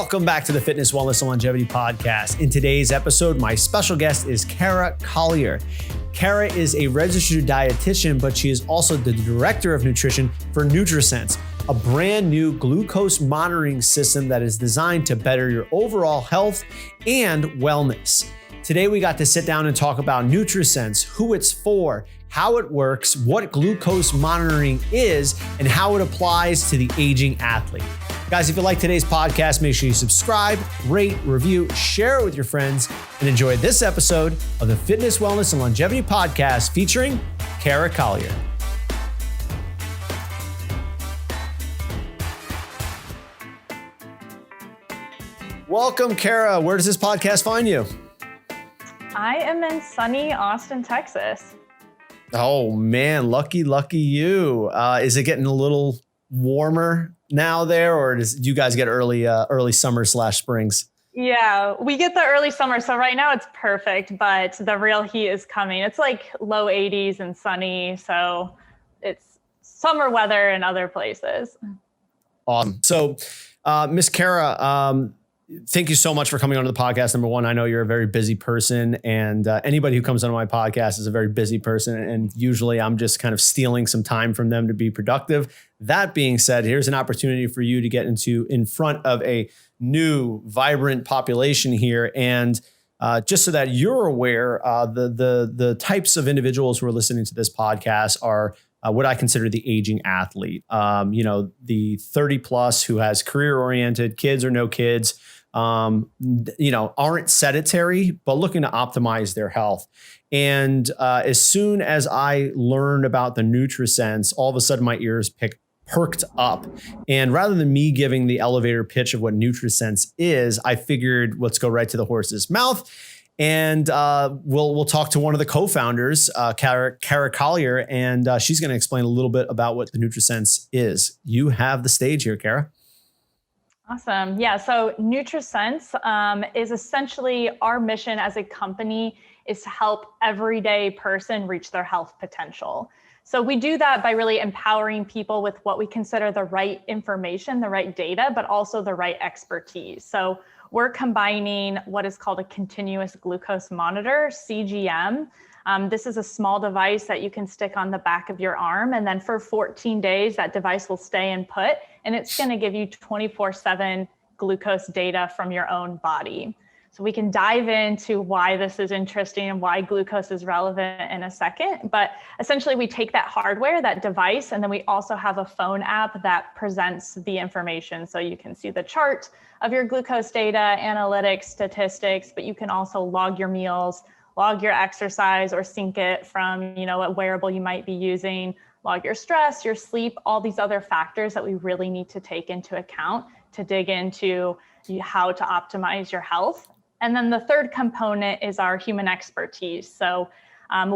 Welcome back to the Fitness, Wellness, and Longevity Podcast. In today's episode, my special guest is Kara Collier. Kara is a registered dietitian, but she is also the director of nutrition for Nutrisense, a brand new glucose monitoring system that is designed to better your overall health and wellness. Today, we got to sit down and talk about Nutrisense, who it's for, how it works, what glucose monitoring is, and how it applies to the aging athlete. Guys, if you like today's podcast, make sure you subscribe, rate, review, share it with your friends, and enjoy this episode of the Fitness, Wellness, and Longevity Podcast featuring Kara Collier. Welcome, Kara. Where does this podcast find you? I am in sunny Austin, Texas. Oh, man. Lucky you. Is it getting a little warmer now there, or do you guys get early summer / springs? Yeah, we get the early summer. So right now it's perfect, but the real heat is coming. It's like low 80s and sunny. So it's summer weather in other places. Awesome. So, Miss Kara, thank you so much for coming onto the podcast. Number one, I know you're a very busy person, and anybody who comes onto my podcast is a very busy person. And usually I'm just kind of stealing some time from them to be productive. That being said, here's an opportunity for you to get in front of a new, vibrant population here. And just so that you're aware, the types of individuals who are listening to this podcast are what I consider the aging athlete. The 30 plus who has career oriented, kids or no kids, aren't sedentary, but looking to optimize their health. And as soon as I learned about the Nutrisense, all of a sudden my ears perked up. And rather than me giving the elevator pitch of what Nutrisense is, I figured let's go right to the horse's mouth. And we'll talk to one of the co-founders, Kara Collier, and she's going to explain a little bit about what the Nutrisense is. You have the stage here, Kara. Awesome. Yeah. So Nutrisense is essentially our mission as a company is to help everyday person reach their health potential. So we do that by really empowering people with what we consider the right information, the right data, but also the right expertise. So we're combining what is called a continuous glucose monitor, CGM. This is a small device that you can stick on the back of your arm. And then for 14 days, that device will stay in put, and it's going to give you 24/7 glucose data from your own body. So we can dive into why this is interesting and why glucose is relevant in a second. But essentially, we take that hardware, that device, and then we also have a phone app that presents the information. So you can see the chart of your glucose data, analytics, statistics, but you can also log your meals, log your exercise, or sync it from, a wearable you might be using, log your stress, your sleep, all these other factors that we really need to take into account to dig into how to optimize your health. And then the third component is our human expertise. So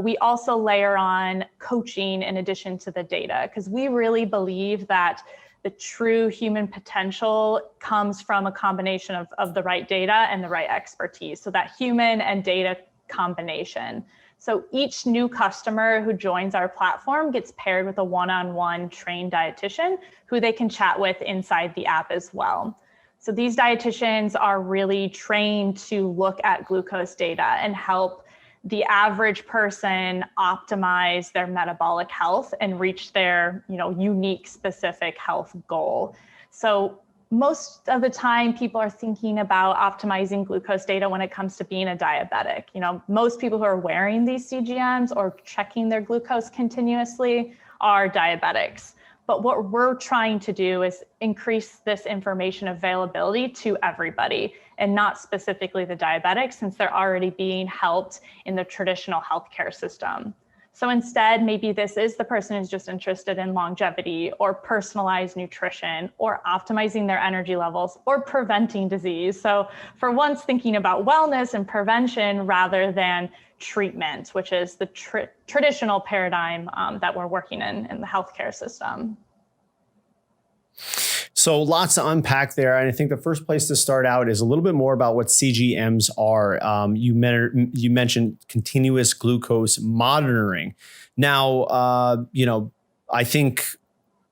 we also layer on coaching in addition to the data, because we really believe that the true human potential comes from a combination of the right data and the right expertise. So that human and data combination. So each new customer who joins our platform gets paired with a one-on-one trained dietitian who they can chat with inside the app as well. So these dietitians are really trained to look at glucose data and help the average person optimize their metabolic health and reach their, unique specific health goal. So most of the time people are thinking about optimizing glucose data when it comes to being a diabetic. Most people who are wearing these CGMs or checking their glucose continuously are diabetics. But what we're trying to do is increase this information availability to everybody and not specifically the diabetics, since they're already being helped in the traditional healthcare system. So instead, maybe this is the person who's just interested in longevity or personalized nutrition or optimizing their energy levels or preventing disease. So for once, thinking about wellness and prevention rather than treatment, which is the traditional paradigm that we're working in the healthcare system. So lots to unpack there. And I think the first place to start out is a little bit more about what CGMs are. You mentioned continuous glucose monitoring. Now, I think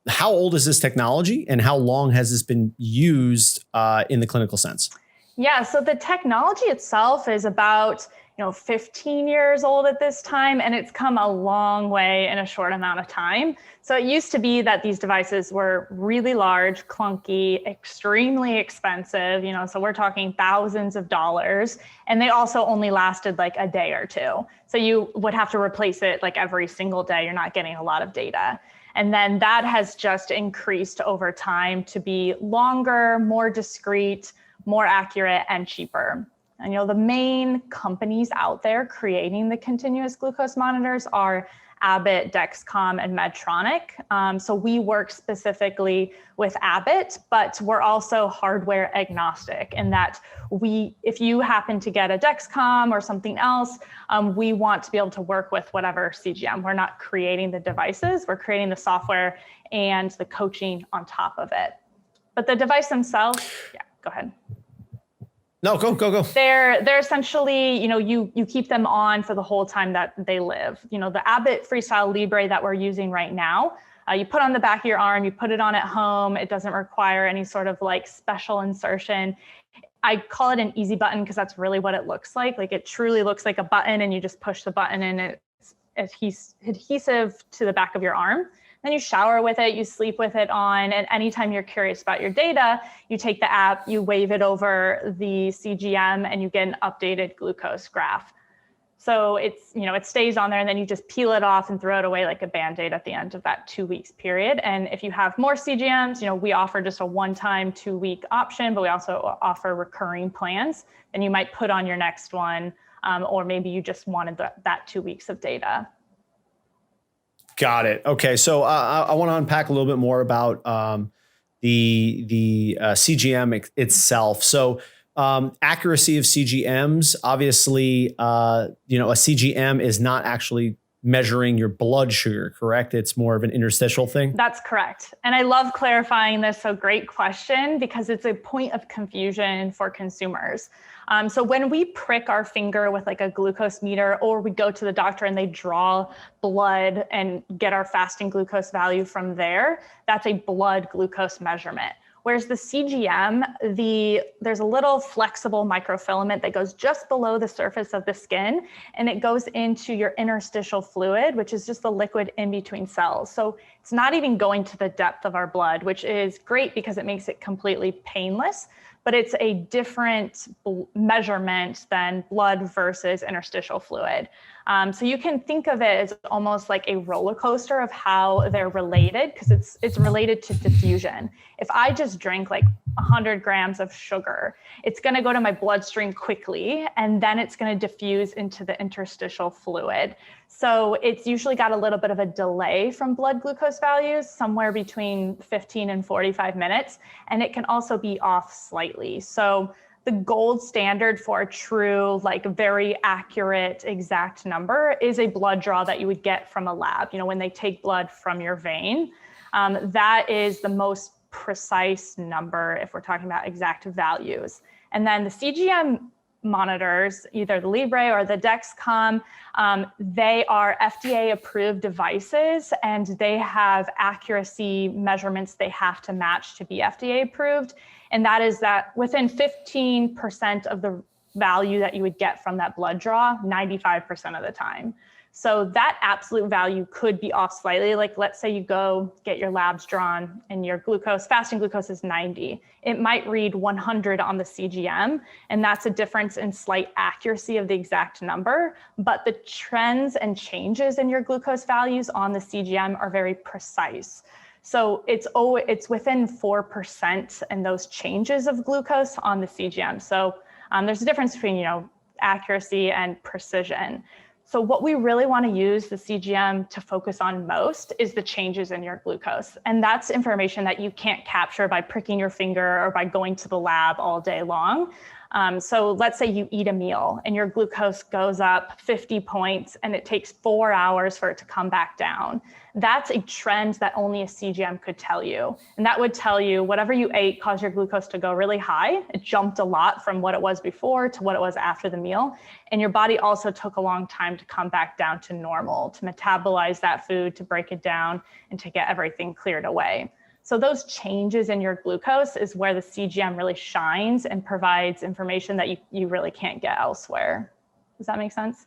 how old is this technology and how long has this been used in the clinical sense? Yeah, so the technology itself is about 15 years old at this time, and it's come a long way in a short amount of time. So it used to be that these devices were really large, clunky, extremely expensive, so we're talking thousands of dollars, and they also only lasted like a day or two. So you would have to replace it like every single day. You're not getting a lot of data. And then that has just increased over time to be longer, more discreet, more accurate, and cheaper. And the main companies out there creating the continuous glucose monitors are Abbott, Dexcom, and Medtronic. So we work specifically with Abbott, but we're also hardware agnostic in that if you happen to get a Dexcom or something else, we want to be able to work with whatever CGM. We're not creating the devices, we're creating the software and the coaching on top of it. But the device themselves, yeah, go ahead. No, go. They're essentially, you keep them on for the whole time that they live. The Abbott Freestyle Libre that we're using right now, you put on the back of your arm, you put it on at home. It doesn't require any sort of like special insertion. I call it an easy button because that's really what it looks like. Like it truly looks like a button and you just push the button and it's adhesive to the back of your arm. Then you shower with it, you sleep with it on, and anytime you're curious about your data, you take the app, you wave it over the CGM, and you get an updated glucose graph. So it's, it stays on there, and then you just peel it off and throw it away like a Band-Aid at the end of that 2 weeks period. And if you have more CGMs, we offer just a one-time 2-week option, but we also offer recurring plans. And you might put on your next one, or maybe you just wanted that 2 weeks of data. Got it. Okay. So I want to unpack a little bit more about the CGM itself. So accuracy of CGMs, obviously, a CGM is not actually measuring your blood sugar, correct? It's more of an interstitial thing? That's correct. And I love clarifying this. So great question, because it's a point of confusion for consumers. So when we prick our finger with like a glucose meter, or we go to the doctor and they draw blood and get our fasting glucose value from there, that's a blood glucose measurement. Whereas the CGM, there's a little flexible microfilament that goes just below the surface of the skin, and it goes into your interstitial fluid, which is just the liquid in between cells. So it's not even going to the depth of our blood, which is great because it makes it completely painless, but it's a different measurement than blood versus interstitial fluid. So you can think of it as almost like a roller coaster of how they're related, because it's related to diffusion. If I just drink like 100 grams of sugar, it's going to go to my bloodstream quickly, and then it's going to diffuse into the interstitial fluid. So it's usually got a little bit of a delay from blood glucose values, somewhere between 15 and 45 minutes, and it can also be off slightly. So the gold standard for a true, like very accurate, exact number is a blood draw that you would get from a lab. When they take blood from your vein, that is the most precise number if we're talking about exact values. And then the CGM monitors, either the Libre or the Dexcom, they are FDA approved devices, and they have accuracy measurements they have to match to be FDA approved. And that is that within 15% of the value that you would get from that blood draw, 95% of the time. So that absolute value could be off slightly. Like let's say you go get your labs drawn and your glucose, fasting glucose is 90. It might read 100 on the CGM, and that's a difference in slight accuracy of the exact number. But the trends and changes in your glucose values on the CGM are very precise. So it's within 4% and those changes of glucose on the CGM. So there's a difference between, accuracy and precision. So what we really want to use the CGM to focus on most is the changes in your glucose. And that's information that you can't capture by pricking your finger or by going to the lab all day long. So let's say you eat a meal and your glucose goes up 50 points and it takes 4 hours for it to come back down. That's a trend that only a CGM could tell you. And that would tell you whatever you ate caused your glucose to go really high. It jumped a lot from what it was before to what it was after the meal. And your body also took a long time to come back down to normal, to metabolize that food, to break it down, and to get everything cleared away. So those changes in your glucose is where the CGM really shines and provides information that you really can't get elsewhere. Does that make sense?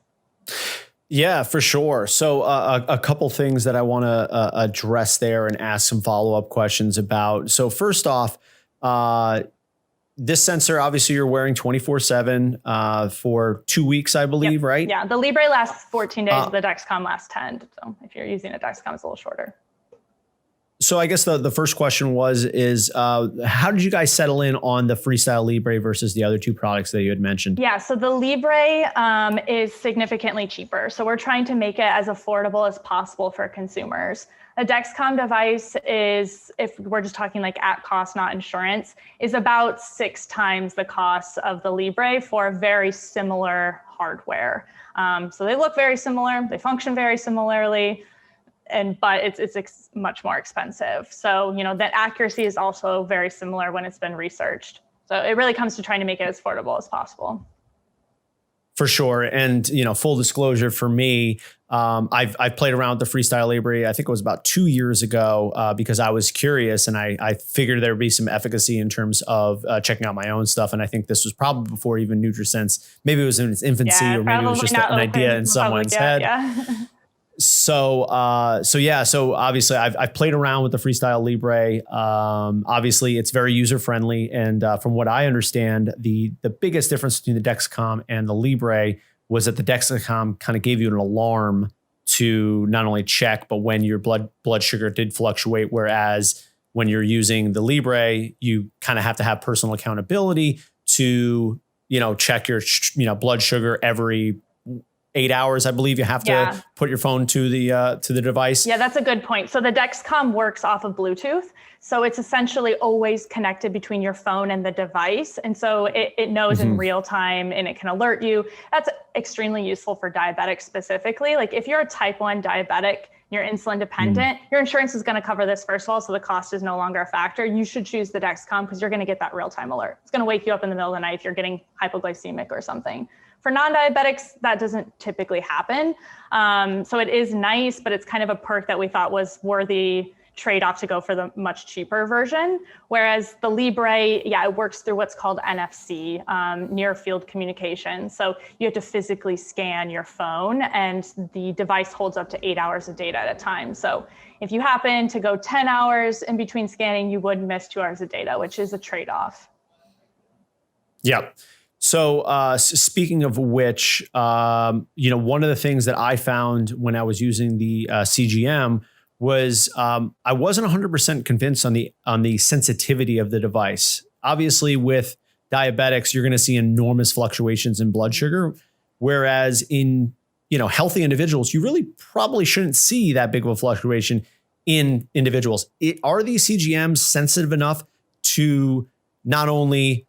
Yeah, for sure. So a couple things that I want to address there and ask some follow-up questions about. So first off, this sensor, obviously you're wearing 24/7 for 2 weeks, I believe, Yep. right? Yeah, the Libre lasts 14 days, the Dexcom lasts 10. So if you're using a Dexcom, it's a little shorter. So I guess the first question is how did you guys settle in on the Freestyle Libre versus the other two products that you had mentioned? Yeah, so the Libre is significantly cheaper. So we're trying to make it as affordable as possible for consumers. A Dexcom device is, if we're just talking like at cost, not insurance, is about 6 times the cost of the Libre for very similar hardware. So they look very similar, they function very similarly, but it's much more expensive. So, that accuracy is also very similar when it's been researched. So it really comes to trying to make it as affordable as possible. For sure. And, full disclosure for me, I've played around with the Freestyle Libre. I think it was about 2 years ago because I was curious and I figured there would be some efficacy in terms of checking out my own stuff. And I think this was probably before even Nutrisense. Maybe it was in its infancy, or maybe it was just an idea in someone's head. Yeah. So obviously I've played around with the Freestyle Libre. Obviously it's very user friendly. And from what I understand, the biggest difference between the Dexcom and the Libre was that the Dexcom kind of gave you an alarm to not only check, but when your blood sugar did fluctuate. Whereas when you're using the Libre, you kind of have to have personal accountability to, check your, blood sugar every 8 hours, I believe you have to put your phone to the device. Yeah, that's a good point. So the Dexcom works off of Bluetooth. So it's essentially always connected between your phone and the device. And so it knows in real time and it can alert you. That's extremely useful for diabetics specifically. Like if you're a type 1 diabetic, you're insulin dependent, your insurance is going to cover this first of all. So the cost is no longer a factor. You should choose the Dexcom because you're going to get that real-time alert. It's going to wake you up in the middle of the night if you're getting hypoglycemic or something. For non-diabetics, that doesn't typically happen. So it is nice, but it's kind of a perk that we thought was worthy trade-off to go for the much cheaper version. Whereas the Libre, it works through what's called NFC, near field communication. So you have to physically scan your phone and the device holds up to 8 hours of data at a time. So if you happen to go 10 hours in between scanning, you would miss 2 hours of data, which is a trade-off. Yep. So speaking of which, one of the things that I found when I was using the CGM was I wasn't 100% convinced on the sensitivity of the device. Obviously, with diabetics, you're going to see enormous fluctuations in blood sugar, whereas in healthy individuals, you really probably shouldn't see that big of a fluctuation in individuals. Are these CGMs sensitive enough to not only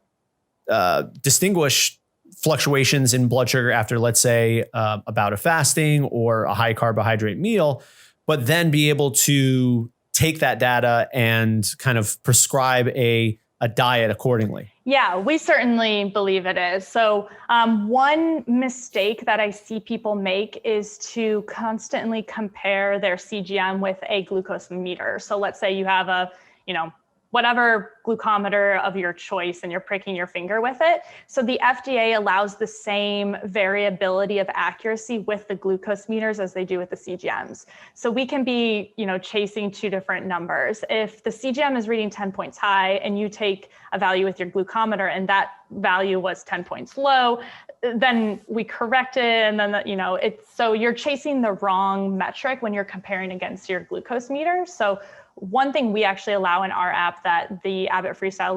distinguish fluctuations in blood sugar after, let's say, a bout of fasting or a high carbohydrate meal, but then be able to take that data and kind of prescribe a diet accordingly? Yeah, we certainly believe it is. So one mistake that I see people make is to constantly compare their CGM with a glucose meter. So let's say you have a, whatever glucometer of your choice and you're pricking your finger with it. So the FDA allows the same variability of accuracy with the glucose meters as they do with the CGMs. So we can be, chasing two different numbers. If the CGM is reading 10 points high and you take a value with your glucometer and that value was 10 points low, then we correct it. And then, so you're chasing the wrong metric when you're comparing against your glucose meter. So one thing we actually allow in our app that the Abbott Freestyle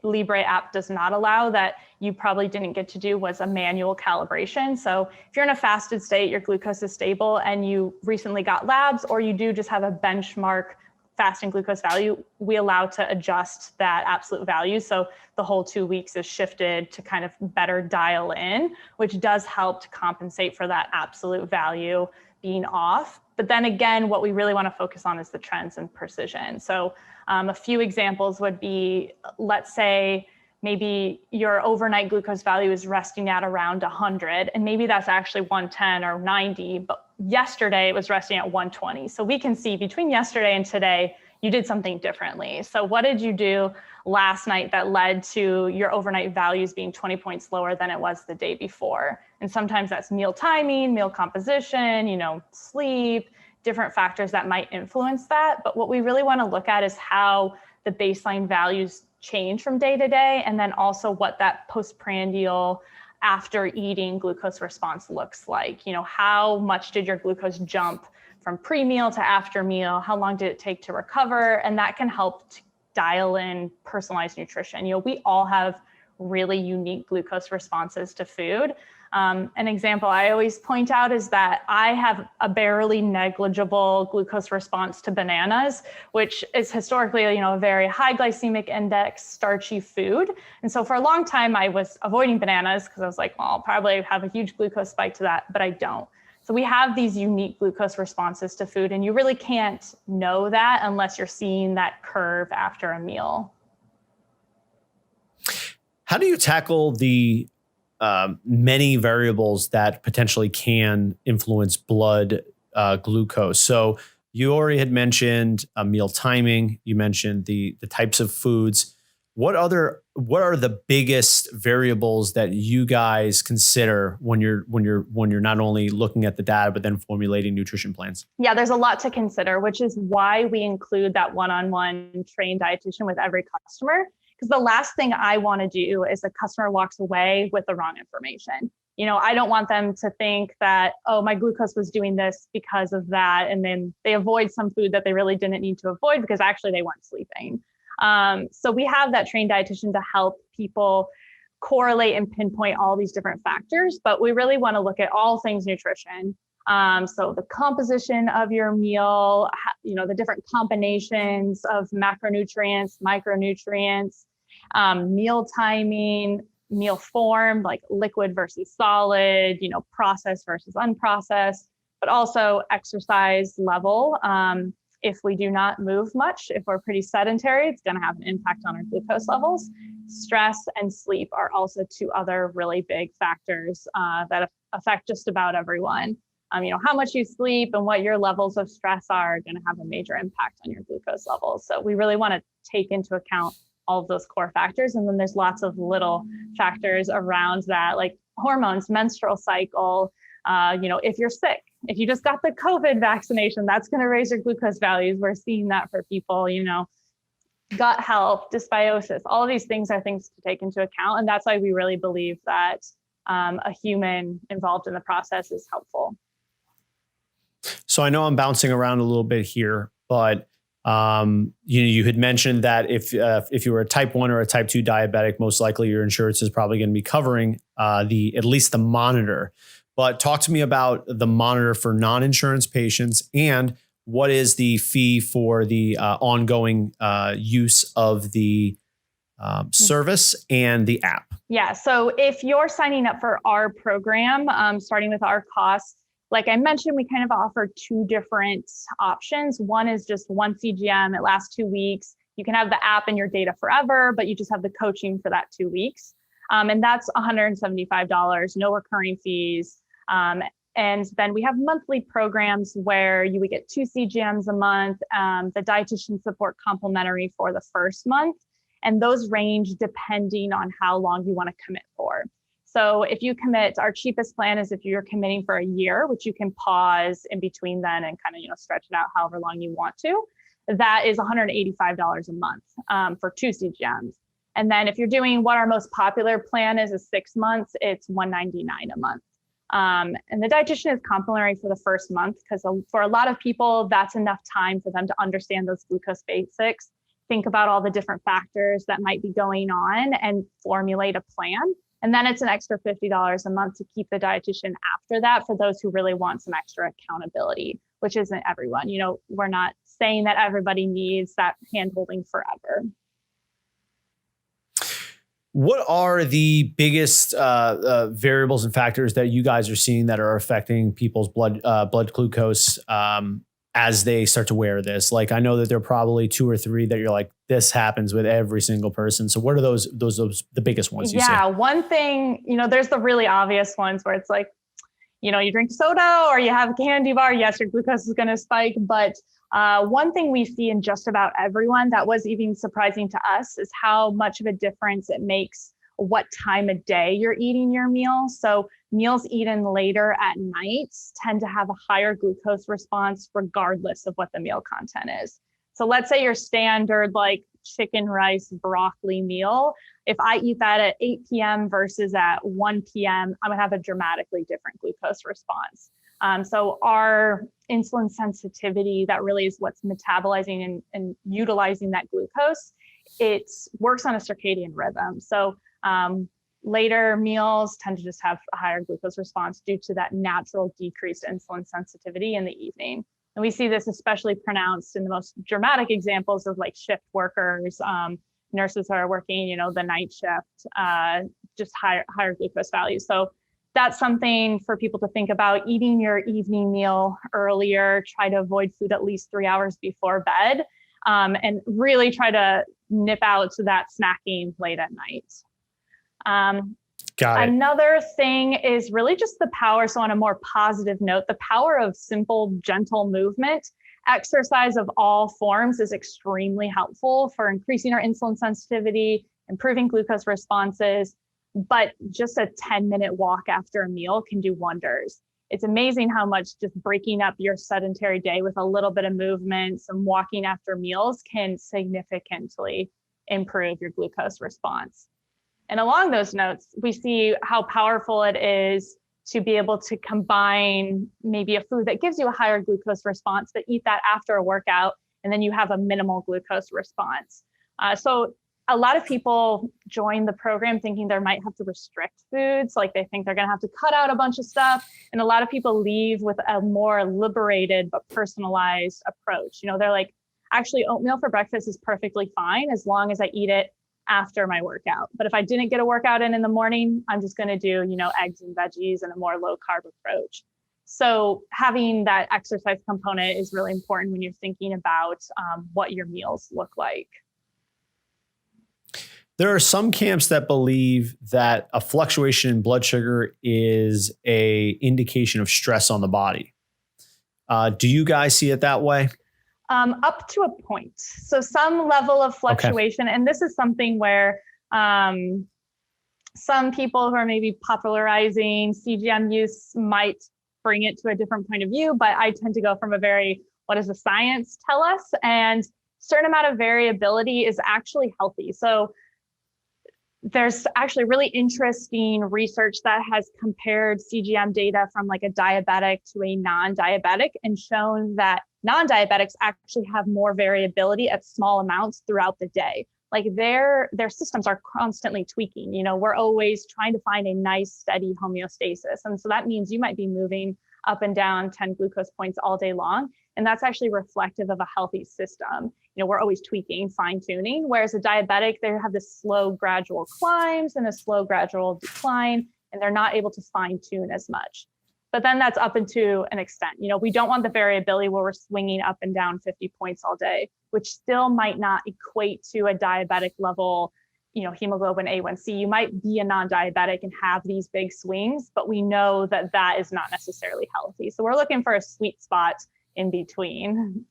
Libre app does not allow, that you probably didn't get to do, was a manual calibration. So if you're in a fasted state, your glucose is stable and you recently got labs, or you do just have a benchmark fasting glucose value, we allow to adjust that absolute value. So the whole 2 weeks is shifted to kind of better dial in, which does help to compensate for that absolute value being off. But then again, what we really want to focus on is the trends and precision. So a few examples would be, let's say, maybe your overnight glucose value is resting at around 100, and maybe that's actually 110 or 90, but yesterday it was resting at 120. So we can see between yesterday and today, you did something differently. So what did you do last night that led to your overnight values being 20 points lower than it was the day before? And sometimes that's meal timing, meal composition, sleep, different factors that might influence that. But what we really want to look at is how the baseline values change from day to day, and then also what that postprandial after eating glucose response looks like. How much did your glucose jump from pre-meal to after meal? How long did it take to recover? And that can help to dial in personalized nutrition. We all have really unique glucose responses to food. An example I always point out is that I have a barely negligible glucose response to bananas, which is historically, a very high glycemic index, starchy food. And so for a long time, I was avoiding bananas because I was like, well, I'll probably have a huge glucose spike to that, but I don't. So we have these unique glucose responses to food, and you really can't know that unless you're seeing that curve after a meal. How do you tackle the many variables that potentially can influence blood glucose? So you already had mentioned meal timing. You mentioned the types of foods. What are the biggest variables that you guys consider when you're not only looking at the data but then formulating nutrition plans? Yeah, there's a lot to consider, which is why we include that one-on-one trained dietitian with every customer. Because the last thing I want to do is a customer walks away with the wrong information. I don't want them to think that, oh, my glucose was doing this because of that. And then they avoid some food that they really didn't need to avoid because actually they weren't sleeping. So we have that trained dietitian to help people correlate and pinpoint all these different factors, but we really want to look at all things nutrition. So the composition of your meal, the different combinations of macronutrients, micronutrients, meal timing, meal form, like liquid versus solid, processed versus unprocessed, but also exercise level. If we do not move much, if we're pretty sedentary, it's going to have an impact on our glucose levels. Stress and sleep are also two other really big factors that affect just about everyone. How much you sleep and what your levels of stress are going to have a major impact on your glucose levels. So we really want to take into account all of those core factors. And then there's lots of little factors around that, like hormones, menstrual cycle, if you're sick, if you just got the COVID vaccination, that's going to raise your glucose values. We're seeing that for people, gut health, dysbiosis, all of these things are things to take into account. And that's why we really believe that a human involved in the process is helpful. So I know I'm bouncing around a little bit here, but you had mentioned that if you were a type 1 or a type 2 diabetic, most likely your insurance is probably going to be covering at least the monitor. But talk to me about the monitor for non-insurance patients, and what is the fee for the ongoing use of the service and the app? Yeah. So if you're signing up for our program, starting with our costs, like I mentioned, we kind of offer two different options. One is just one CGM. It lasts 2 weeks. You can have the app and your data forever, but you just have the coaching for that 2 weeks. And that's $175, no recurring fees. And then we have monthly programs where you would get 2 CGMs a month, the dietitian support complimentary for the first month. And those range depending on how long you want to commit for. So if you commit, our cheapest plan is if you're committing for a year, which you can pause in between then and kind of, stretch it out however long you want to. That is $185 a month for 2 CGMs. And then if you're doing what our most popular plan is 6 months, it's $199 a month. And the dietitian is complimentary for the first month because for a lot of people, that's enough time for them to understand those glucose basics, think about all the different factors that might be going on and formulate a plan. And then it's an extra $50 a month to keep the dietitian after that for those who really want some extra accountability, which isn't everyone. We're not saying that everybody needs that hand-holding forever. What are the biggest variables and factors that you guys are seeing that are affecting people's blood glucose as they start to wear this? Like, I know that there are probably 2 or 3 that you're like, this happens with every single person. So what are those the biggest ones you see? Yeah, one thing, there's the really obvious ones where it's like, you drink soda or you have a candy bar, yes, your glucose is going to spike. But one thing we see in just about everyone that was even surprising to us is how much of a difference it makes what time of day you're eating your meal. So meals eaten later at night tend to have a higher glucose response regardless of what the meal content is. So let's say your standard like chicken, rice, broccoli meal, if I eat that at 8 p.m. versus at 1 p.m., I'm gonna have a dramatically different glucose response. So our insulin sensitivity, that really is what's metabolizing and utilizing that glucose, it works on a circadian rhythm. So later meals tend to just have a higher glucose response due to that natural decreased insulin sensitivity in the evening. And we see this especially pronounced in the most dramatic examples of like shift workers, nurses who are working, the night shift, just higher glucose values. So that's something for people to think about. Eating your evening meal earlier, try to avoid food at least 3 hours before bed, and really try to nip out to that snacking late at night. Got it. Another thing is really just the power. So on a more positive note, the power of simple, gentle movement. Exercise of all forms is extremely helpful for increasing our insulin sensitivity, improving glucose responses, but just a 10-minute walk after a meal can do wonders. It's amazing how much just breaking up your sedentary day with a little bit of movement, some walking after meals can significantly improve your glucose response. And along those notes, we see how powerful it is to be able to combine maybe a food that gives you a higher glucose response, but eat that after a workout, and then you have a minimal glucose response. So a lot of people join the program thinking they might have to restrict foods, like they think they're going to have to cut out a bunch of stuff. And a lot of people leave with a more liberated but personalized approach. They're like, actually, oatmeal for breakfast is perfectly fine as long as I eat it after my workout. But if I didn't get a workout in the morning, I'm just going to do, eggs and veggies and a more low carb approach. So having that exercise component is really important when you're thinking about what your meals look like. There are some camps that believe that a fluctuation in blood sugar is a indication of stress on the body. Do you guys see it that way? Up to a point. So some level of fluctuation. Okay. And this is something where some people who are maybe popularizing CGM use might bring it to a different point of view, but I tend to go from a very, what does the science tell us? And certain amount of variability is actually healthy. So there's actually really interesting research that has compared CGM data from like a diabetic to a non-diabetic and shown that non-diabetics actually have more variability at small amounts throughout the day. Like their systems are constantly tweaking. We're always trying to find a nice steady homeostasis. And so that means you might be moving up and down 10 glucose points all day long. And that's actually reflective of a healthy system. We're always tweaking, fine tuning, whereas a diabetic, they have this slow gradual climbs and a slow gradual decline, and they're not able to fine tune as much. But then that's up into an extent. We don't want the variability where we're swinging up and down 50 points all day, which still might not equate to a diabetic level, hemoglobin A1C. You might be a non-diabetic and have these big swings, but we know that that is not necessarily healthy. So we're looking for a sweet spot in between.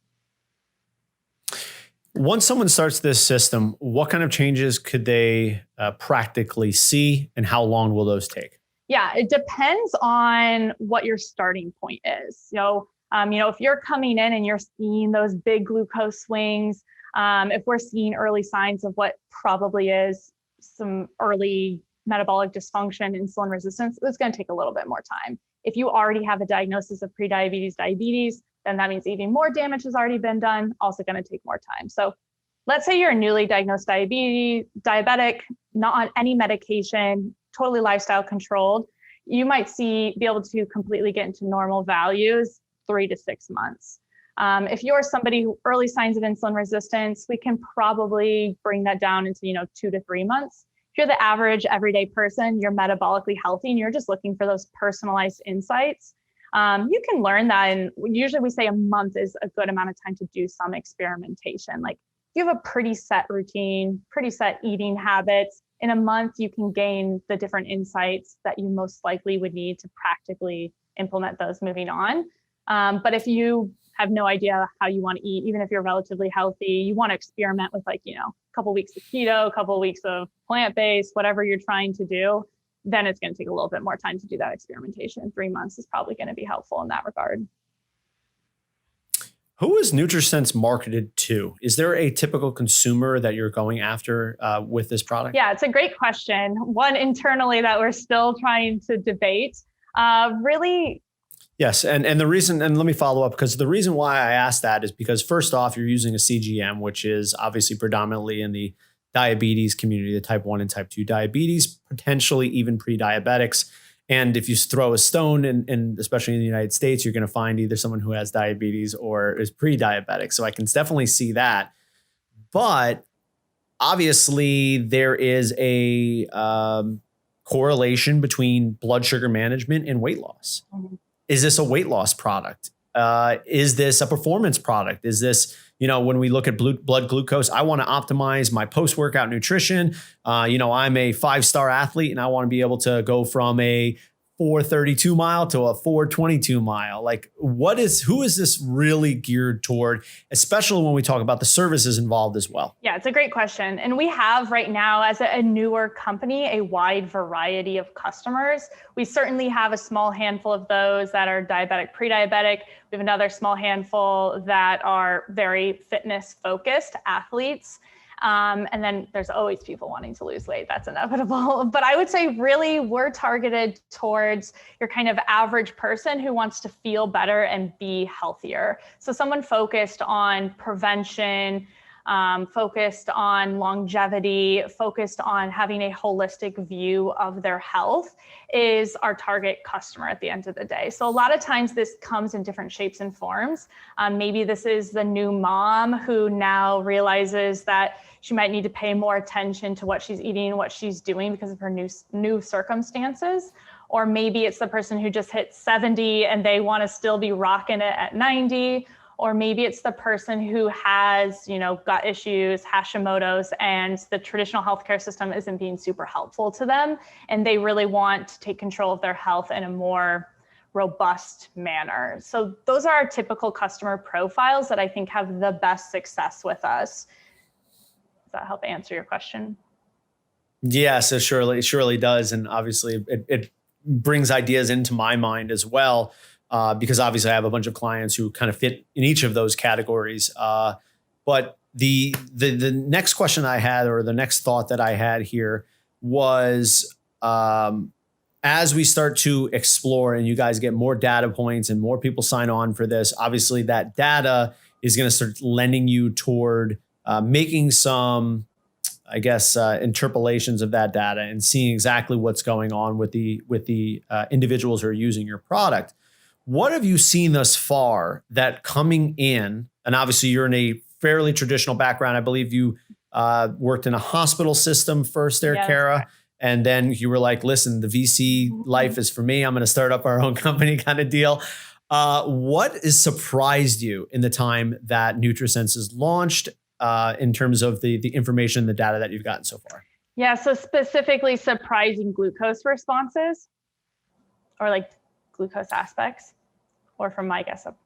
Once someone starts this system, what kind of changes could they practically see, and how long will those take? Yeah, it depends on what your starting point is. If you're coming in and you're seeing those big glucose swings, if we're seeing early signs of what probably is some early metabolic dysfunction, insulin resistance, it's going to take a little bit more time. If you already have a diagnosis of prediabetes, diabetes, then that means even more damage has already been done, also going to take more time. So let's say you're a newly diagnosed diabetic, not on any medication, totally lifestyle controlled, you might be able to completely get into normal values 3 to 6 months. If you're somebody who early signs of insulin resistance, we can probably bring that down into, 2 to 3 months. If you're the average everyday person, you're metabolically healthy and you're just looking for those personalized insights, you can learn that. And usually we say a month is a good amount of time to do some experimentation. Like if you have a pretty set routine, pretty set eating habits, in a month, you can gain the different insights that you most likely would need to practically implement those moving on. But if you have no idea how you want to eat, even if you're relatively healthy, you want to experiment with a couple weeks of keto, a couple of weeks of plant-based, whatever you're trying to do, then it's going to take a little bit more time to do that experimentation. 3 months is probably going to be helpful in that regard. Who is Nutrisense marketed to? Is there a typical consumer that you're going after with this product? Yeah, it's a great question. One internally that we're still trying to debate. Really. Yes. And the reason, and let me follow up, because the reason why I asked that is because first off, you're using a CGM, which is obviously predominantly in the diabetes community, the type 1 and type 2 diabetes, potentially even pre-diabetics. And if you throw a stone, and especially in the United States, you're going to find either someone who has diabetes or is pre-diabetic. So I can definitely see that. But obviously, there is a correlation between blood sugar management and weight loss. Mm-hmm. Is this a weight loss product? Is this a performance product? Is this, when we look at blood glucose, I want to optimize my post-workout nutrition. I'm a 5-star athlete and I want to be able to go from a 432 mile to a 422 mile. Like who is this really geared toward, especially when we talk about the services involved as well? Yeah, it's a great question. And we have right now, as a newer company, a wide variety of customers. We certainly have a small handful of those that are diabetic, pre-diabetic. We have another small handful that are very fitness focused athletes. And then there's always people wanting to lose weight. That's inevitable. But I would say really we're targeted towards your kind of average person who wants to feel better and be healthier. So someone focused on prevention, focused on longevity, focused on having a holistic view of their health is our target customer at the end of the day. So a lot of times this comes in different shapes and forms. Maybe this is the new mom who now realizes that she might need to pay more attention to what she's eating, what she's doing because of her new circumstances. Or maybe it's the person who just hit 70 and they want to still be rocking it at 90. Or maybe it's the person who has, gut issues, Hashimoto's, and the traditional healthcare system isn't being super helpful to them. And they really want to take control of their health in a more robust manner. So those are our typical customer profiles that I think have the best success with us. Does that help answer your question? Yes, it surely does. And obviously it brings ideas into my mind as well. Because obviously I have a bunch of clients who kind of fit in each of those categories. But the next question I had, or the next thought that I had here was, as we start to explore and you guys get more data points and more people sign on for this, obviously that data is going to start lending you toward making some, I guess, interpolations of that data and seeing exactly what's going on with the individuals who are using your product. What have you seen thus far that coming in, and obviously you're in a fairly traditional background. I believe you worked in a hospital system first there, yes, Kara. Right. And then you were like, listen, the VC life is for me. I'm going to start up our own company kind of deal. What has surprised you in the time that Nutrisense is launched in terms of the information, the data that you've gotten so far? Yeah, so specifically surprising glucose responses or like glucose aspects, or from my guess up?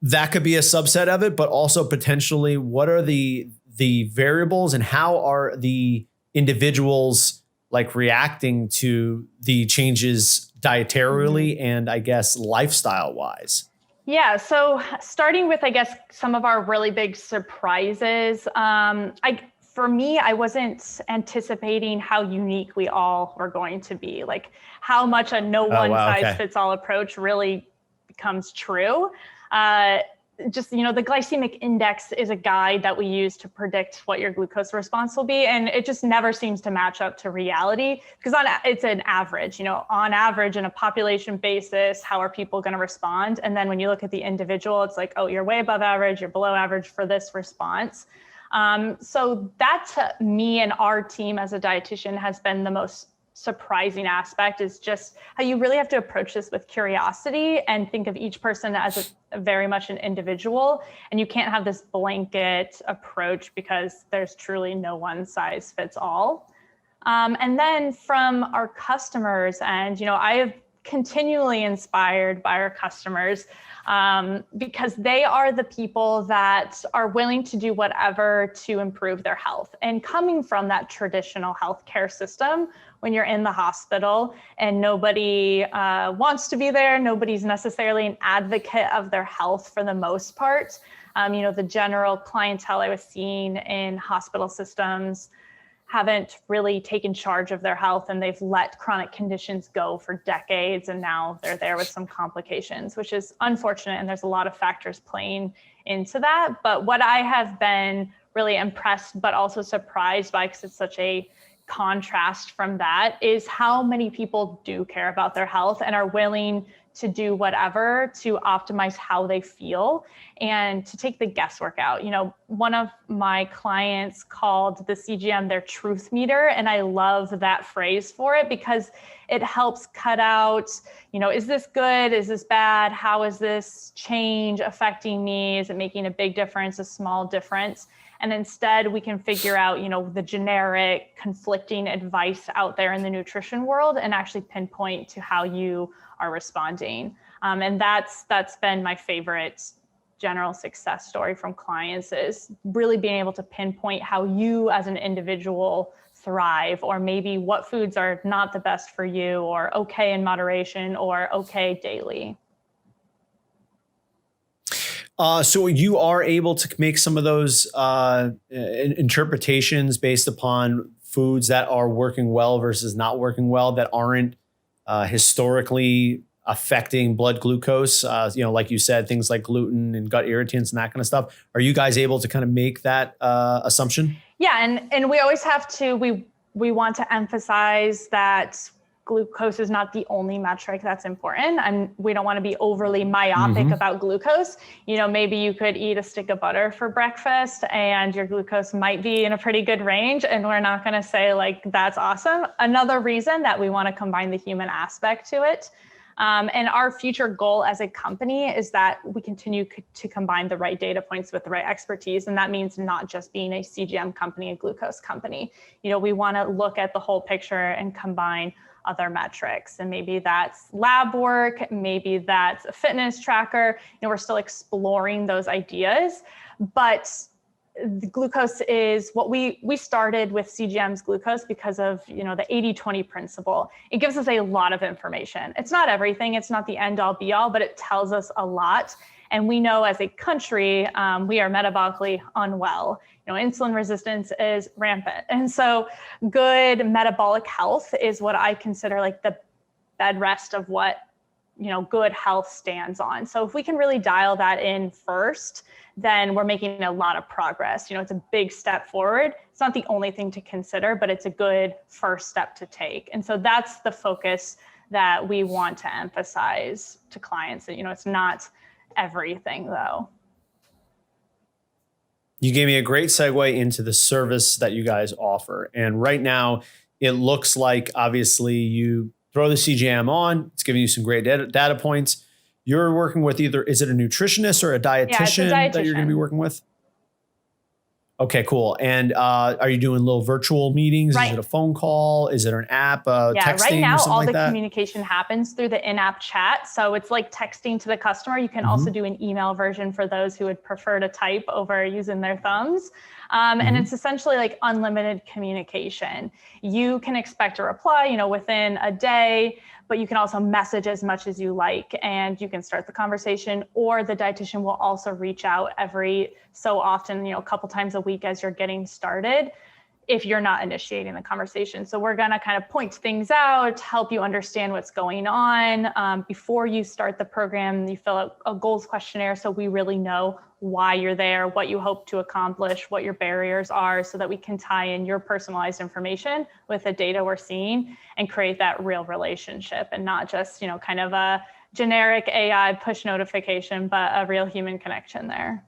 That could be a subset of it, but also potentially what are the variables and how are the individuals like reacting to the changes dietarily and I guess lifestyle wise? Yeah, so starting with, I guess, some of our really big surprises. For me, I wasn't anticipating how unique we all were going to be, like how much a no one size fits all approach really becomes true. just, the glycemic index is a guide that we use to predict what your glucose response will be. And it just never seems to match up to reality because it's an average, on average in a population basis, how are people going to respond? And then when you look at the individual, it's like, oh, you're way above average, you're below average for this response. So that to me and our team as a dietitian has been the most surprising aspect, is just how you really have to approach this with curiosity and think of each person as a very much an individual. And you can't have this blanket approach because there's truly no one size fits all. And then from our customers, and I have continually inspired by our customers because they are the people that are willing to do whatever to improve their health. And coming from that traditional healthcare system, when you're in the hospital and nobody wants to be there, nobody's necessarily an advocate of their health for the most part. The general clientele I was seeing in hospital systems haven't really taken charge of their health, and they've let chronic conditions go for decades, and now they're there with some complications, which is unfortunate. And there's a lot of factors playing into that. But what I have been really impressed, but also surprised by, because it's such a contrast from that, is how many people do care about their health and are willing to do whatever to optimize how they feel and to take the guesswork out. One of my clients called the CGM their truth meter, and I love that phrase for it because it helps cut out, is this good? Is this bad? How is this change affecting me? Is it making a big difference, a small difference? And instead we can figure out, the generic conflicting advice out there in the nutrition world and actually pinpoint to how you are responding. And that's been my favorite general success story from clients, is really being able to pinpoint how you as an individual thrive, or maybe what foods are not the best for you, or okay in moderation, or okay daily. So you are able to make some of those interpretations based upon foods that are working well versus not working well, that aren't historically affecting blood glucose. Like you said, things like gluten and gut irritants and that kind of stuff. Are you guys able to kind of make that assumption? Yeah, and we always have to. We want to emphasize that glucose is not the only metric that's important, and we don't want to be overly myopic about glucose. Maybe you could eat a stick of butter for breakfast and your glucose might be in a pretty good range, and we're not going to say like that's awesome. Another reason that we want to combine the human aspect to it. And our future goal as a company is that we continue to combine the right data points with the right expertise. And that means not just being a CGM company, a glucose company. We want to look at the whole picture and combine other metrics. And maybe that's lab work, maybe that's a fitness tracker. We're still exploring those ideas, but the glucose is what we started with CGM's glucose because of, the 80-20 principle. It gives us a lot of information. It's not everything, it's not the end all be all, but it tells us a lot. And we know as a country, we are metabolically unwell. Insulin resistance is rampant. And so good metabolic health is what I consider like the bed rest of what, good health stands on. So if we can really dial that in first, then we're making a lot of progress. It's a big step forward. It's not the only thing to consider, but it's a good first step to take. And so that's the focus that we want to emphasize to clients. That, it's not everything though. You gave me a great segue into the service that you guys offer. And right now it looks like obviously you throw the CGM on, it's giving you some great data points. You're working with is it a nutritionist or a dietitian, yeah, it's a dietitian that you're going to be working with? Okay, cool. And are you doing little virtual meetings? Right. Is it a phone call? Is it an app, texting right now, or something all like the that? communication happens through the in-app chat. So it's like texting to the customer. You can also do an email version for those who would prefer to type over using their thumbs. And it's essentially like unlimited communication. You can expect a reply, within a day, but you can also message as much as you like, and you can start the conversation, or the dietitian will also reach out every so often, a couple times a week as you're getting started. if you're not initiating the conversation. So we're going to kind of point things out, help you understand what's going on. Before you start the program, you fill out a goals questionnaire so we really know why you're there, what you hope to accomplish, what your barriers are, so that we can tie in your personalized information with the data we're seeing and create that real relationship, and not just, kind of a generic AI push notification, but a real human connection there.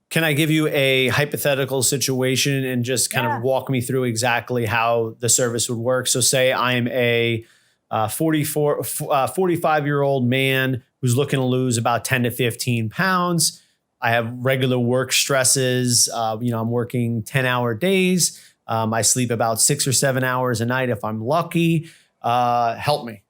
Can I give you a hypothetical situation and just kind of walk me through exactly how the service would work? So say I'm a 45-year-old man who's looking to lose about 10 to 15 pounds. I have regular work stresses. I'm working 10-hour days. I sleep about 6 or 7 hours a night if I'm lucky. Help me.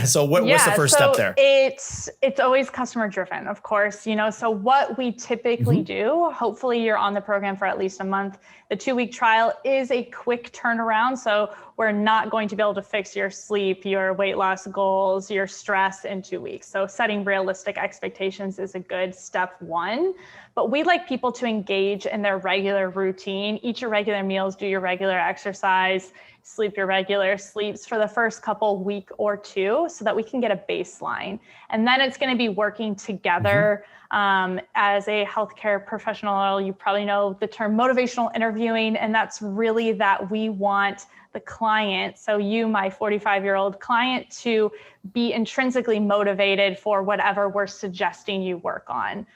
So what's the first step there? It's always customer driven, of course, so what we typically do, hopefully you're on the program for at least a month. The 2-week trial is a quick turnaround. So we're not going to be able to fix your sleep, your weight loss goals, your stress in 2 weeks. So setting realistic expectations is a good step one. But we like people to engage in their regular routine, eat your regular meals, do your regular exercise, sleep your regular sleeps for the first week or two, so that we can get a baseline. And then it's going to be working together. As a healthcare professional, you probably know the term motivational interviewing, and that's really that we want the client, so you, my 45-year-old client, to be intrinsically motivated for whatever we're suggesting you work on.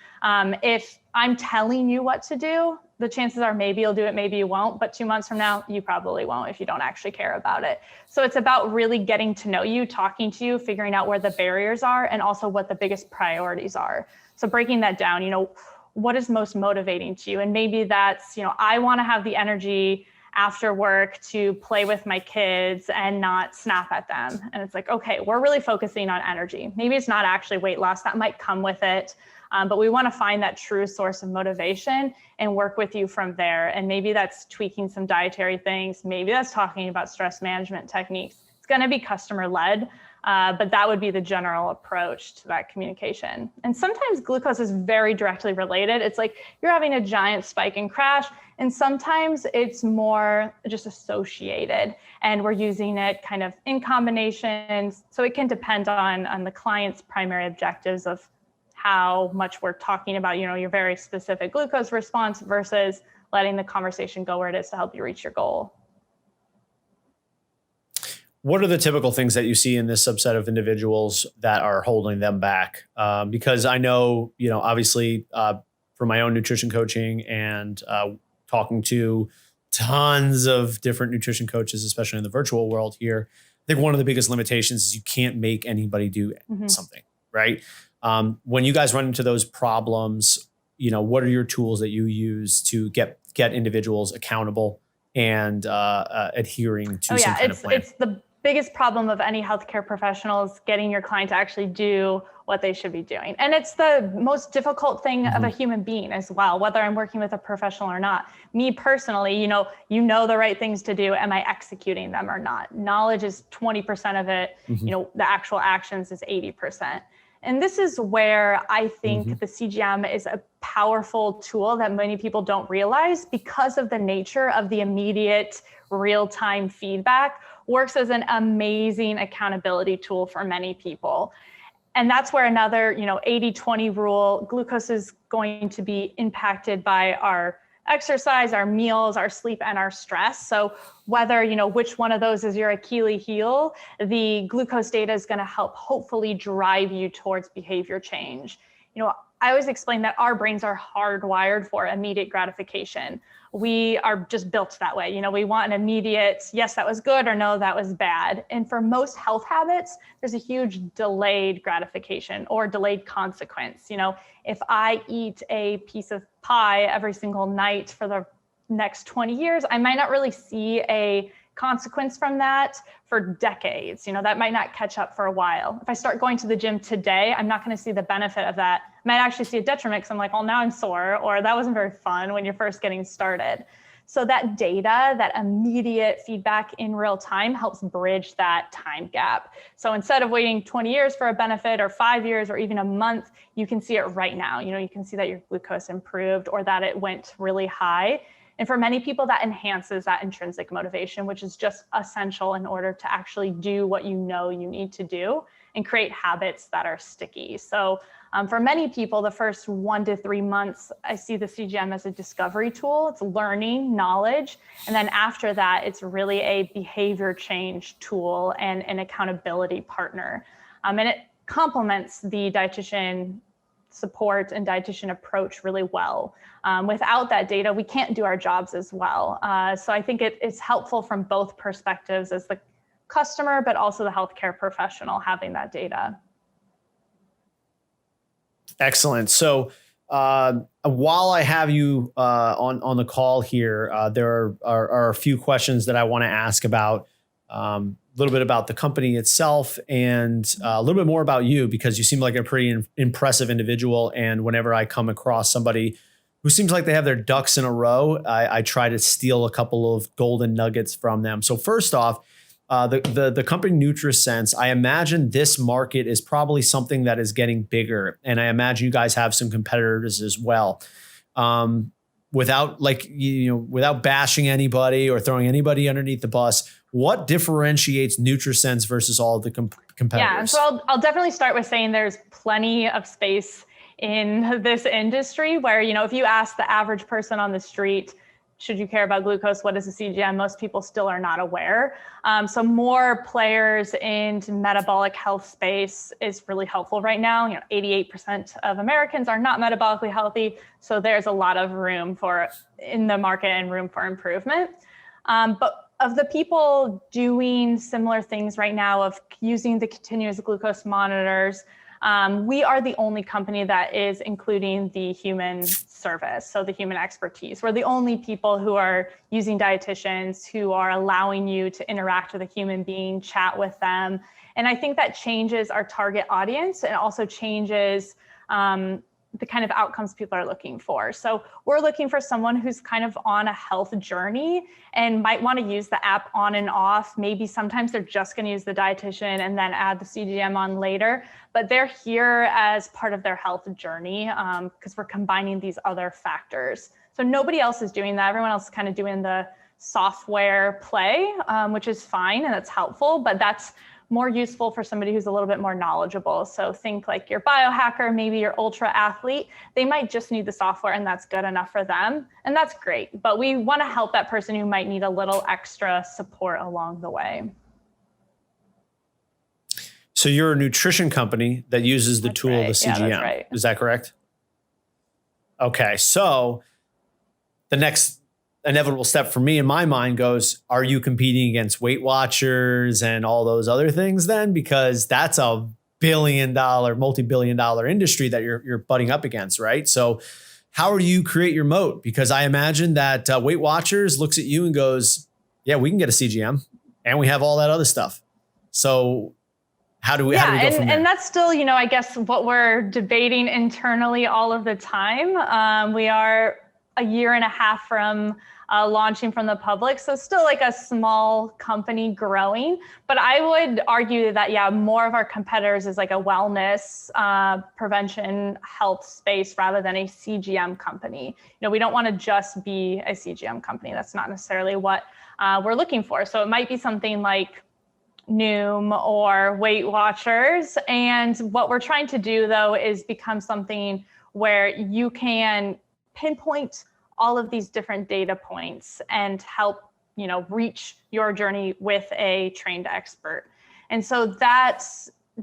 If I'm telling you what to do, the chances are maybe you'll do it, maybe you won't, but 2 months from now, you probably won't if you don't actually care about it. So it's about really getting to know you, talking to you, figuring out where the barriers are, and also what the biggest priorities are. So breaking that down, what is most motivating to you? And maybe that's, I want to have the energy after work to play with my kids and not snap at them. And it's like, okay, we're really focusing on energy. Maybe it's not actually weight loss, that might come with it. But we want to find that true source of motivation and work with you from there. And maybe that's tweaking some dietary things. Maybe that's talking about stress management techniques. It's going to be customer led, but that would be the general approach to that communication. And sometimes glucose is very directly related. It's like you're having a giant spike and crash, and sometimes it's more just associated, and we're using it kind of in combinations. So it can depend on the client's primary objectives of how much we're talking about, your very specific glucose response versus letting the conversation go where it is to help you reach your goal. What are the typical things that you see in this subset of individuals that are holding them back? Because I know, obviously for my own nutrition coaching and talking to tons of different nutrition coaches, especially in the virtual world here, I think one of the biggest limitations is you can't make anybody do something, right? When you guys run into those problems, what are your tools that you use to get individuals accountable and adhering to some kind of plan? It's the biggest problem of any healthcare professional is getting your client to actually do what they should be doing. And it's the most difficult thing of a human being as well, whether I'm working with a professional or not. Me personally, you know the right things to do. Am I executing them or not? Knowledge is 20% of it. The actual actions is 80%. And this is where I think the CGM is a powerful tool that many people don't realize, because of the nature of the immediate real-time feedback, works as an amazing accountability tool for many people. And that's where another, 80-20 rule, glucose is going to be impacted by our exercise, our meals, our sleep, and our stress. So whether, which one of those is your Achilles heel, the glucose data is going to help hopefully drive you towards behavior change. I always explain that our brains are hardwired for immediate gratification. We are just built that way. We want an immediate, yes, that was good, or no, that was bad. And for most health habits, there's a huge delayed gratification or delayed consequence. If I eat a piece of pie every single night for the next 20 years, I might not really see a consequence from that for decades. That might not catch up for a while. If I start going to the gym today, I'm not going to see the benefit of that. I might actually see a detriment because I'm like, well, now I'm sore, or that wasn't very fun when you're first getting started. So that data, that immediate feedback in real time, helps bridge that time gap. So instead of waiting 20 years for a benefit, or 5 years, or even a month, you can see it right now. You can see that your glucose improved or that it went really high. And for many people, that enhances that intrinsic motivation, which is just essential in order to actually do what you know you need to do and create habits that are sticky. So for many people, the first 1 to 3 months, I see the CGM as a discovery tool. It's learning, knowledge. And then after that, it's really a behavior change tool and an accountability partner. And it complements the dietitian support and dietitian approach really well. Without that data, we can't do our jobs as well. So I think it's helpful from both perspectives as the customer, but also the healthcare professional having that data. Excellent. So while I have you on the call here, there are a few questions that I want to ask about a little bit about the company itself and a little bit more about you, because you seem like a pretty impressive individual. And whenever I come across somebody who seems like they have their ducks in a row, I try to steal a couple of golden nuggets from them. So first off, the company Nutrisense, I imagine this market is probably something that is getting bigger. And I imagine you guys have some competitors as well. Without without bashing anybody or throwing anybody underneath the bus, what differentiates Nutrisense versus all of the competitors? Yeah, so I'll definitely start with saying there's plenty of space in this industry where, if you ask the average person on the street, should you care about glucose? What is a CGM? Most people still are not aware. So more players in metabolic health space is really helpful right now. 88% of Americans are not metabolically healthy. So there's a lot of room in the market and room for improvement. But of the people doing similar things right now of using the continuous glucose monitors, we are the only company that is including the human service, so the human expertise. We're the only people who are using dietitians, who are allowing you to interact with a human being, chat with them. And I think that changes our target audience and also changes the kind of outcomes people are looking for. So we're looking for someone who's kind of on a health journey and might want to use the app on and off. Maybe sometimes they're just going to use the dietitian and then add the CGM on later, but they're here as part of their health journey because we're combining these other factors. So nobody else is doing that. Everyone else is kind of doing the software play, which is fine and that's helpful, but that's more useful for somebody who's a little bit more knowledgeable. So think like your biohacker, maybe your ultra athlete, they might just need the software and that's good enough for them. And that's great. But we want to help that person who might need a little extra support along the way. So you're a nutrition company that uses the tool, the CGM. Yeah, that's right. Is that correct? Okay. So the next inevitable step for me in my mind goes, are you competing against Weight Watchers and all those other things then? Because that's a multi-billion-dollar industry that you're butting up against, right? So how do you create your moat? Because I imagine that Weight Watchers looks at you and goes, yeah, we can get a CGM and we have all that other stuff. So how do we go from there? And that's still, I guess what we're debating internally all of the time. We are a year and a half from launching from the public. So still like a small company growing, but I would argue that, more of our competitors is like a wellness, prevention, health space rather than a CGM company. We don't want to just be a CGM company. That's not necessarily what we're looking for. So it might be something like Noom or Weight Watchers. And what we're trying to do though, is become something where you can pinpoint all of these different data points and help, reach your journey with a trained expert. And so that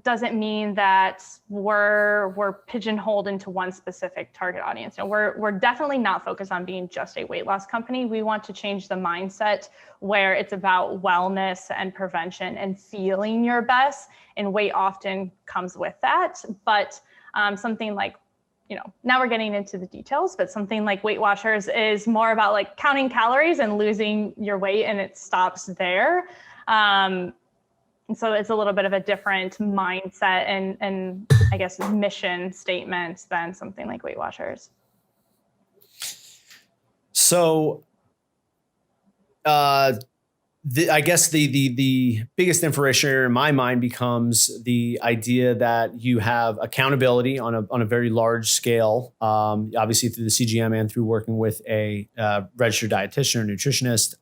doesn't mean that we're pigeonholed into one specific target audience. We're definitely not focused on being just a weight loss company. We want to change the mindset where it's about wellness and prevention and feeling your best, and weight often comes with that. But something like, now we're getting into the details, but something like Weight Watchers is more about like counting calories and losing your weight, and it stops there. And so it's a little bit of a different mindset and I guess mission statement than something like Weight Watchers. So I guess the biggest differentiator in my mind becomes the idea that you have accountability on a very large scale, obviously through the CGM and through working with a registered dietitian or nutritionist.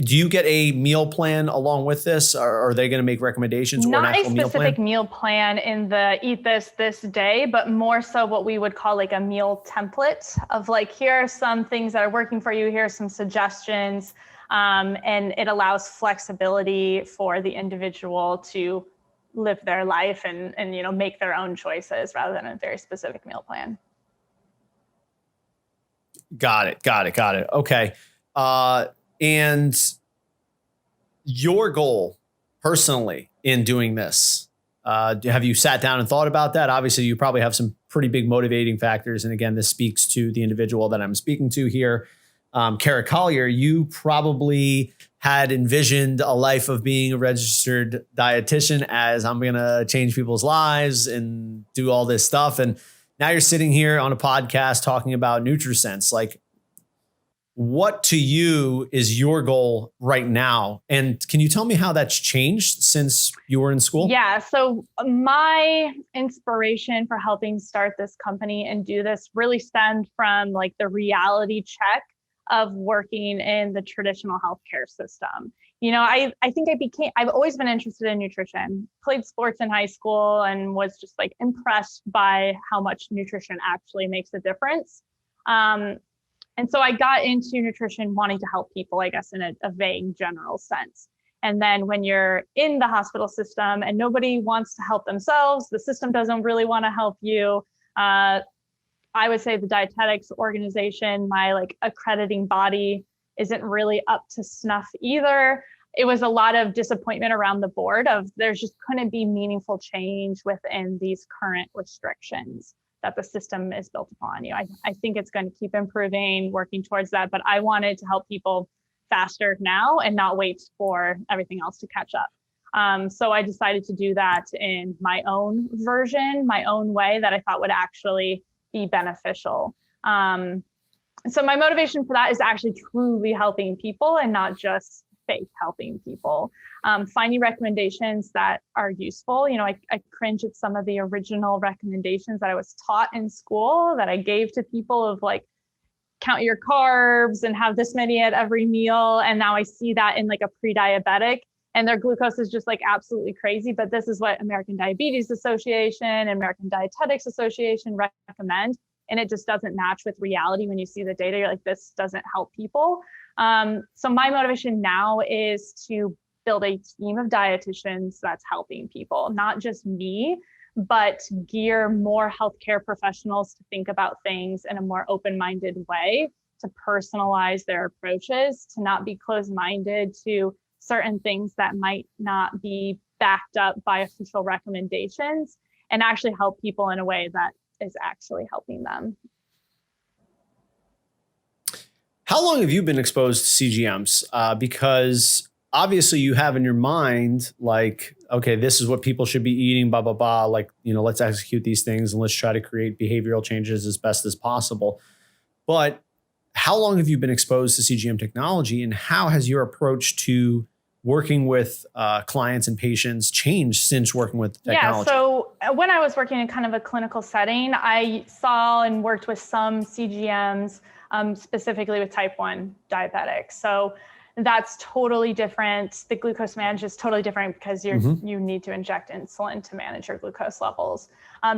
Do you get a meal plan along with this? Or are they going to make recommendations or an actual meal plan? Not a specific meal plan in the eat this day, but more so what we would call like a meal template of like, here are some things that are working for you. Here are some suggestions. And it allows flexibility for the individual to live their life and make their own choices rather than a very specific meal plan. Got it. Okay. And your goal personally in doing this, have you sat down and thought about that? Obviously, you probably have some pretty big motivating factors. And again, this speaks to the individual that I'm speaking to here. Kara Collier, you probably had envisioned a life of being a registered dietitian as I'm going to change people's lives and do all this stuff. And now you're sitting here on a podcast talking about Nutrisense. Like, what to you is your goal right now? And can you tell me how that's changed since you were in school? Yeah. So my inspiration for helping start this company and do this really stemmed from like the reality check of working in the traditional healthcare system. I think I've always been interested in nutrition, played sports in high school and was just like impressed by how much nutrition actually makes a difference. And so I got into nutrition wanting to help people, I guess, in a vague general sense. And then when you're in the hospital system and nobody wants to help themselves, the system doesn't really want to help you. I would say the dietetics organization, my like accrediting body, isn't really up to snuff either. It was a lot of disappointment around the board of there just couldn't be meaningful change within these current restrictions that the system is built upon. I think it's going to keep improving, working towards that, but I wanted to help people faster now and not wait for everything else to catch up. So I decided to do that in my own version, my own way that I thought would actually be beneficial. So my motivation for that is actually truly helping people and not just fake helping people. Finding recommendations that are useful. I cringe at some of the original recommendations that I was taught in school that I gave to people of like, count your carbs and have this many at every meal. And now I see that in like a pre-diabetic and their glucose is just like absolutely crazy. But this is what American Diabetes Association and American Dietetics Association recommend. And it just doesn't match with reality. When you see the data, you're like, this doesn't help people. So my motivation now is to build a team of dietitians that's helping people, not just me, but gear more healthcare professionals to think about things in a more open-minded way, to personalize their approaches, to not be closed-minded to certain things that might not be backed up by official recommendations, and actually help people in a way that is actually helping them. How long have you been exposed to CGMs? Because obviously you have in your mind, like, okay, this is what people should be eating, blah, blah, blah. Like, let's execute these things and let's try to create behavioral changes as best as possible. But how long have you been exposed to CGM technology, and how has your approach to working with clients and patients changed since working with technology? Yeah, so when I was working in kind of a clinical setting, I saw and worked with some CGMs, specifically with type 1 diabetics. So that's totally different. The glucose management is totally different because you need to inject insulin to manage your glucose levels.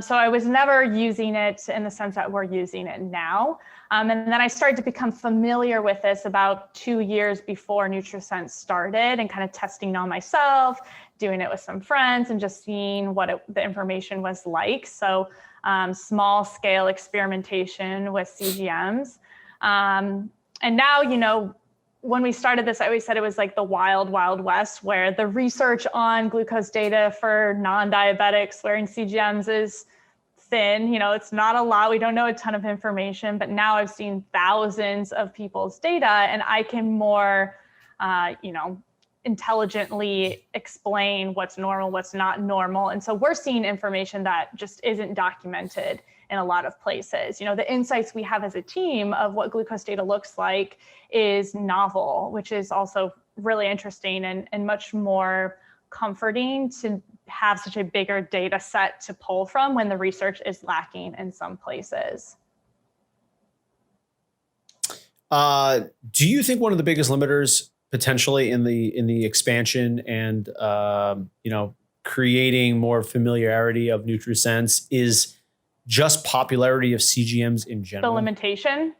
So I was never using it in the sense that we're using it now. And then I started to become familiar with this about 2 years before Nutrisense started, and kind of testing on myself, doing it with some friends and just seeing what the information was like. So small scale experimentation with CGMs. And now, when we started this, I always said it was like the wild, wild west, where the research on glucose data for non-diabetics wearing CGMs is thin. It's not a lot. We don't know a ton of information, but now I've seen thousands of people's data, and I can more, intelligently explain what's normal, what's not normal. And so we're seeing information that just isn't documented in a lot of places. The insights we have as a team of what glucose data looks like is novel, which is also really interesting and much more comforting to have such a bigger data set to pull from when the research is lacking in some places. Do you think one of the biggest limiters potentially in the expansion and creating more familiarity of Nutrisense is just popularity of CGMs in general? The limitation?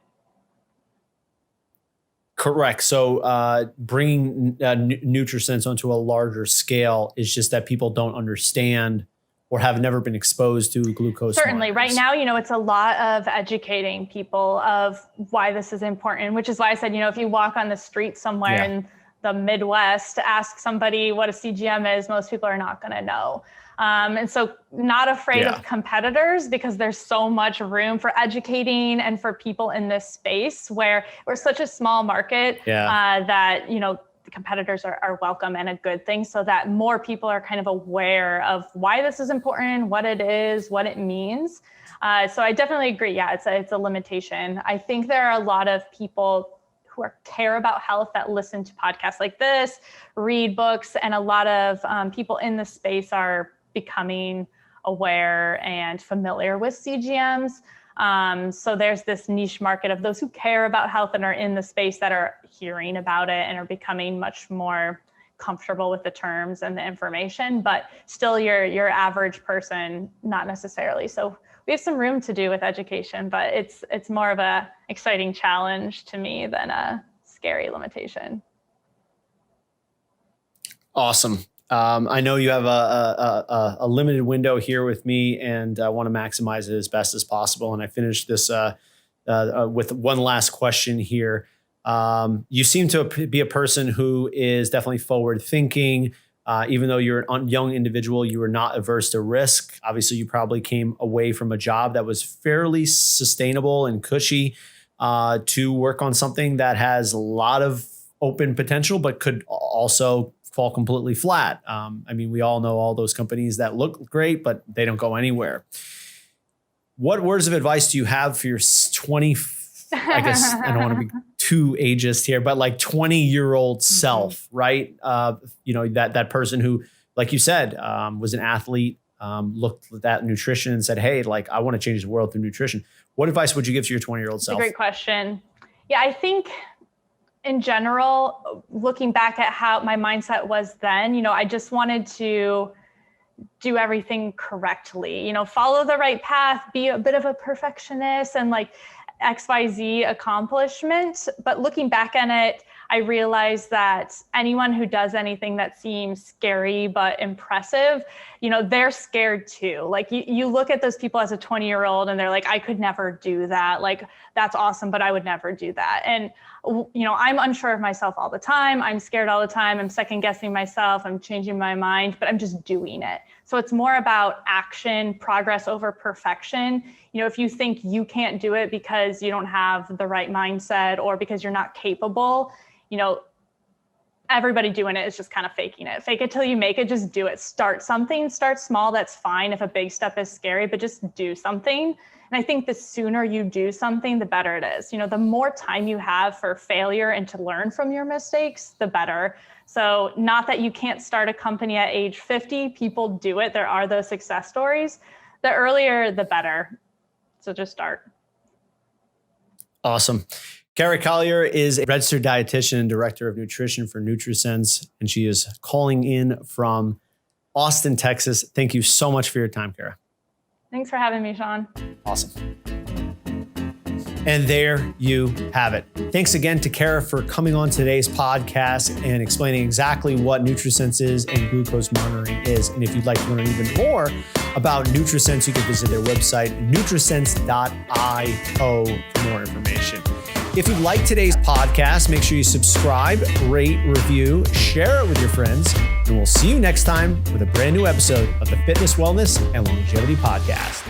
Correct. So bringing Nutrisense onto a larger scale is just that people don't understand or have never been exposed to glucose Certainly. monitors. Right now, it's a lot of educating people of why this is important, which is why I said, if you walk on the street somewhere in the Midwest, ask somebody what a CGM is, most people are not going to know. And so not afraid of competitors, because there's so much room for educating and for people in this space where we're such a small market that, the competitors are welcome and a good thing, so that more people are kind of aware of why this is important, what it is, what it means. So I definitely agree. Yeah, it's a limitation. I think there are a lot of people who care about health that listen to podcasts like this, read books, and a lot of people in the space are becoming aware and familiar with CGMs. So there's this niche market of those who care about health and are in the space that are hearing about it and are becoming much more comfortable with the terms and the information, but still your average person, not necessarily. So we have some room to do with education, but it's more of a exciting challenge to me than a scary limitation. Awesome. I know you have a limited window here with me, and I want to maximize it as best as possible. And I finished this with one last question here. You seem to be a person who is definitely forward thinking. Even though you're a young individual, you are not averse to risk. Obviously, you probably came away from a job that was fairly sustainable and cushy to work on something that has a lot of open potential, but could also fall completely flat. We all know all those companies that look great, but they don't go anywhere. What words of advice do you have for your 20, I guess I don't want to be too ageist here, but like 20-year-old self, right? That person who, like you said, was an athlete, looked at nutrition and said, hey, I want to change the world through nutrition. What advice would you give to your 20-year-old self? That's a great question. Yeah, I think in general, looking back at how my mindset was then, I just wanted to do everything correctly, follow the right path, be a bit of a perfectionist and XYZ accomplishment. But looking back on it, I realized that anyone who does anything that seems scary but impressive, they're scared too. You look at those people as a 20-year-old and they're like, I could never do that. That's awesome, but I would never do that. And, I'm unsure of myself all the time. I'm scared all the time. I'm second guessing myself. I'm changing my mind, but I'm just doing it. So it's more about action, progress over perfection. If you think you can't do it because you don't have the right mindset or because you're not capable, everybody doing it is just kind of faking it. Fake it till you make it. Just do it. Start something. Start small. That's fine. If a big step is scary, but just do something. And I think the sooner you do something, the better it is. The more time you have for failure and to learn from your mistakes, the better. So not that you can't start a company at age 50. People do it. There are those success stories. The earlier, the better. So just start. Awesome. Kara Collier is a registered dietitian and director of nutrition for Nutrisense, and she is calling in from Austin, Texas. Thank you so much for your time, Kara. Thanks for having me, Sean. Awesome. And there you have it. Thanks again to Kara for coming on today's podcast and explaining exactly what Nutrisense is and glucose monitoring is. And if you'd like to learn even more about Nutrisense, you can visit their website, nutrisense.io, for more information. If you like today's podcast, make sure you subscribe, rate, review, share it with your friends, and we'll see you next time with a brand new episode of the Fitness, Wellness, and Longevity Podcast.